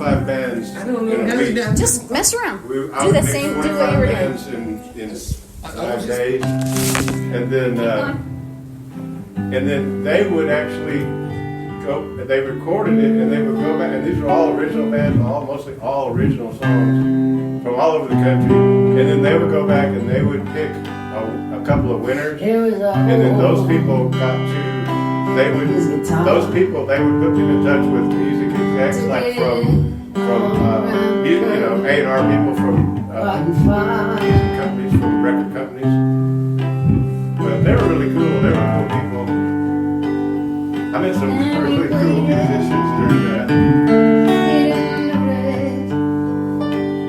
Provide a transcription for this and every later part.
5 bands. I don't know none of that. Just mess around. I Do would the make same. Do 45 what you were doing. bands in 5 days, and then they would actually go. They recorded it, and they would go back. And these were all original bands, mostly all original songs from all over the country. And then they would go back and they would pick a couple of winners, and then those people got to. They would those people they would put them in touch with music execs like from A&R people from music companies, from record companies. But they were really cool. They were cool people. I met some really cool musicians during that.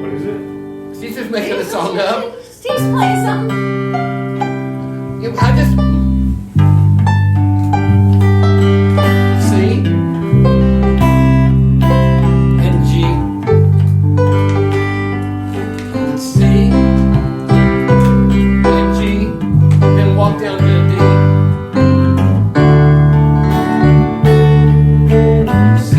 What is it? She's just making a song up. Steve's playing something. I just C and G and C and G, then walk down to a D. C.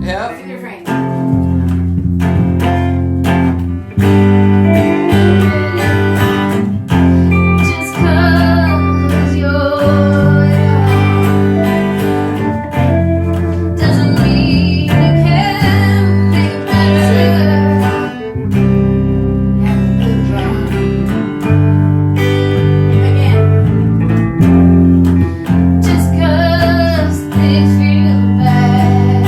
F. Second refrain. Just 'cause you're young doesn't mean you can make it better. Again. Just 'cause things feel bad,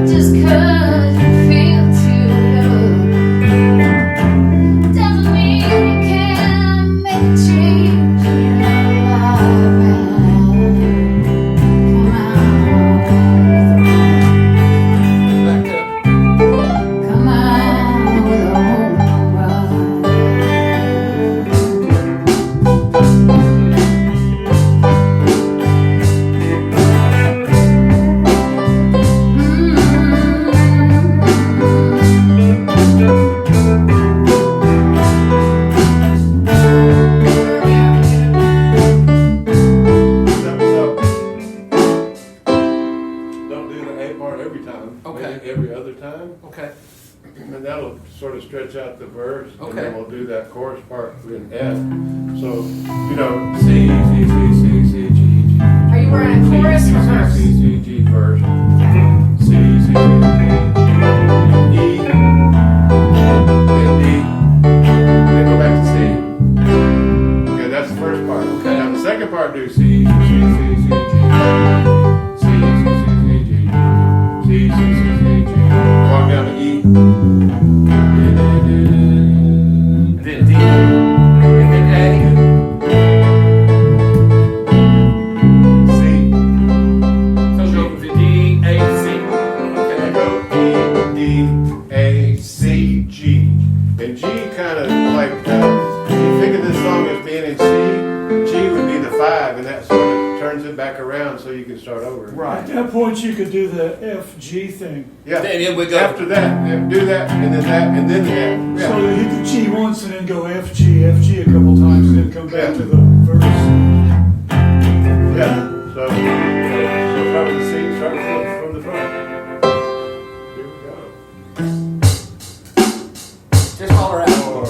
just 'cause you feel too low, doesn't mean you can't make a change in your life. Back up. Come on with a home run. So, don't do the A part every time. Okay. Maybe every other time. Okay. And that'll sort of stretch out the verse. And Okay. then we'll do that chorus part in F. So, C, C, C, C, C, G, G. Are you wearing a chorus or verse? C, C, G, verse. Okay. C, C, C, G, E, and D. Then go back to C. Okay, that's the first part. Okay. Now the second part, do C, C, C, C, C, G. C, C, C, C, G. C, C, C, C, G. Walk down to E. And then D. And then A. C. So go to D, A, C. And Okay. go E, D, A, C, G. And G kind of like, if you think of this song as being in C, G would be the 5, and that sort of turns it back around so you can start over. At that point, you could do the FG thing. Yeah. Then we go. After that, yeah, do that, and then that, and then the F. So Yeah. you hit the G once and then go FG a couple times, and then come back to the verse. Yeah. So start with the C, start from the front. Here we go. Just holler out. Or,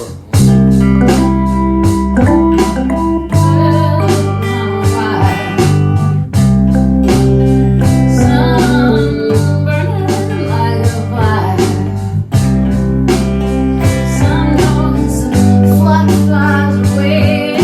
Flies away.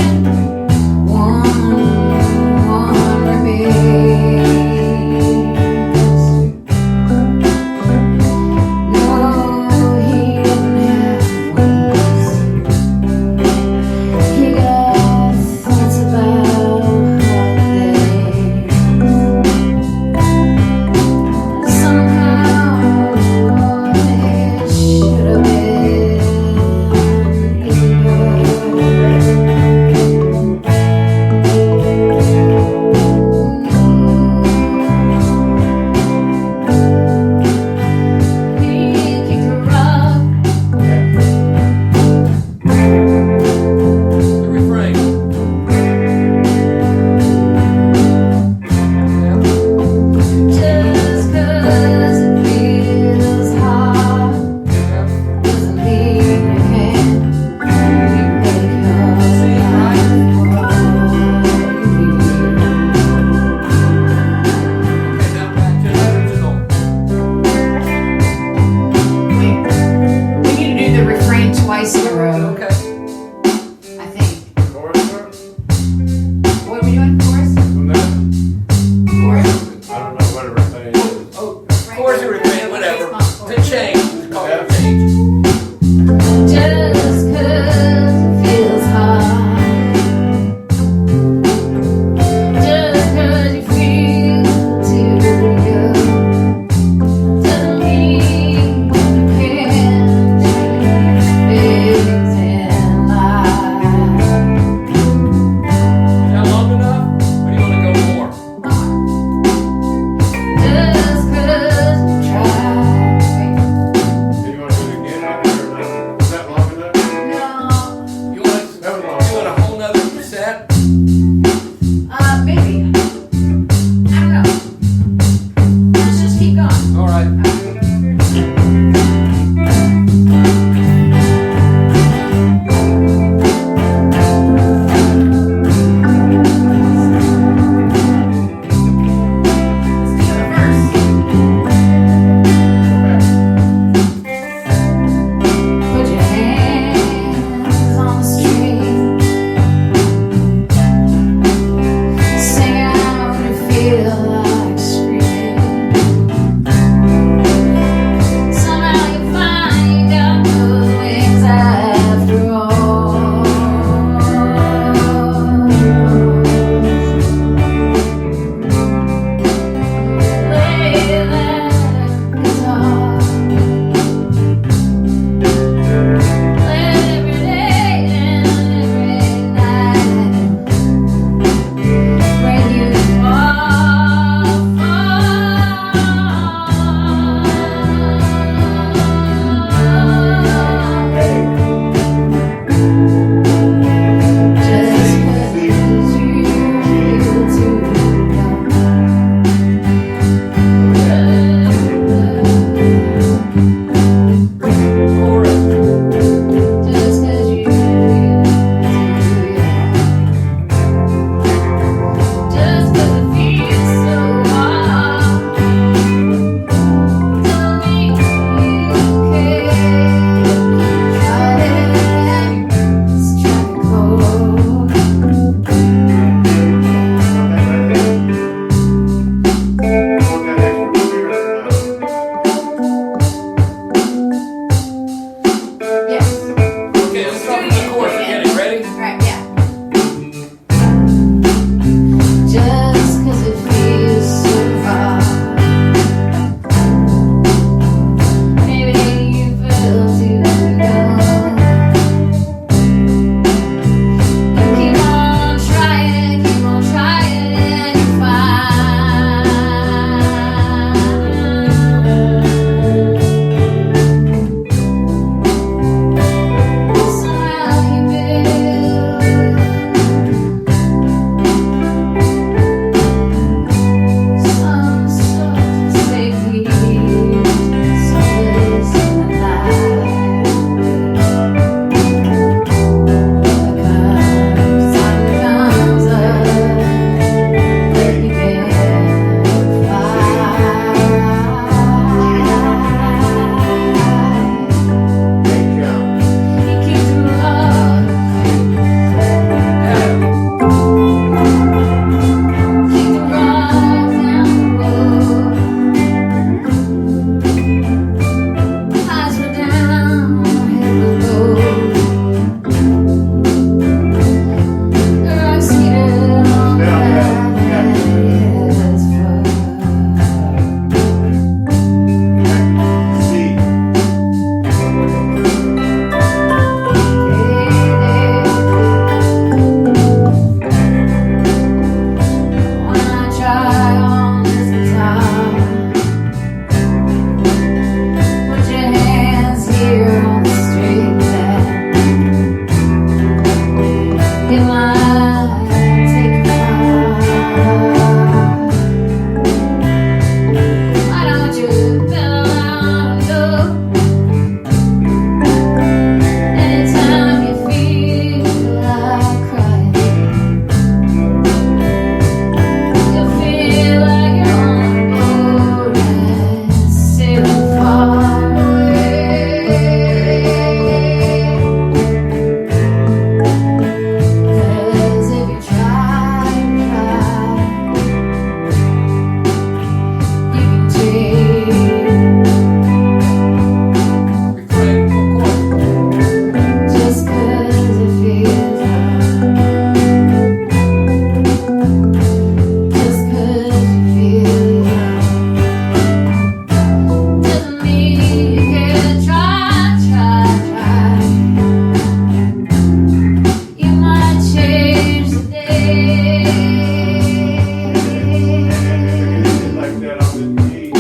the G,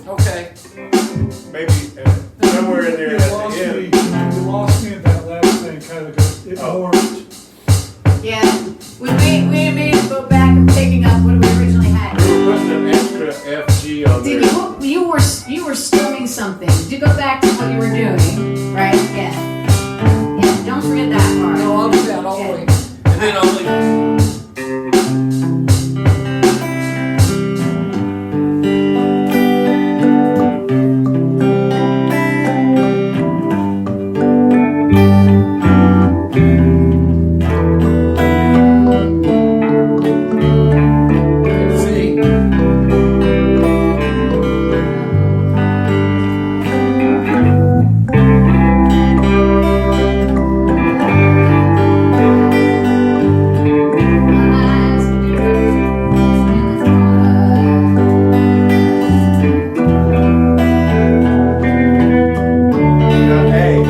Okay. maybe somewhere in there You at lost the me, end. you lost me in that last thing, kind of, it Oh. morphed. Yeah, we made it go back and picking up what we originally had. Putting an extra FG on Did there. you were skimming something? Did you go back to what you were doing? Right? Yeah. Yeah. Don't forget that part. No, I'll do that all the way. And then I'll leave. Let's see. Got A.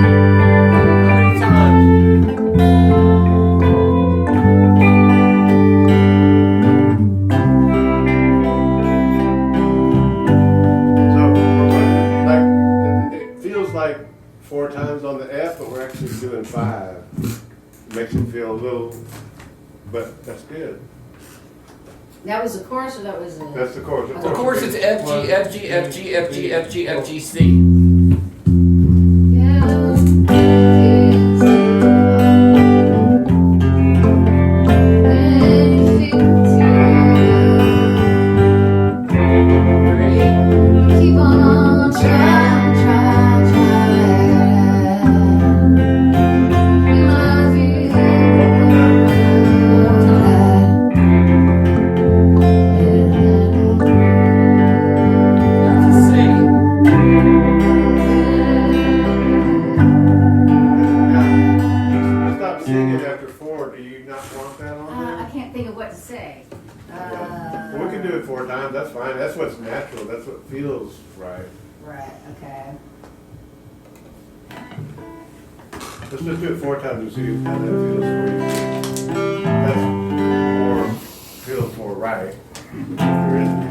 How many times? So, like, it feels like 4 times on the F, but we're actually doing 5. Makes it feel a little, but that's good. That was the chorus, or that was the? That's the chorus. Of course, it's F G F G F G F G F G F G C. Keep on trying, trying, trying. You might Now, stop singing after 4. Do you not want that on I there? can't think of what to say. Well, we can do it 4 times. That's fine. That's what's natural. That's what feels right. Right. Okay. Let's just do it 4 times and see how that feels for you. That's more, feels more right. If there is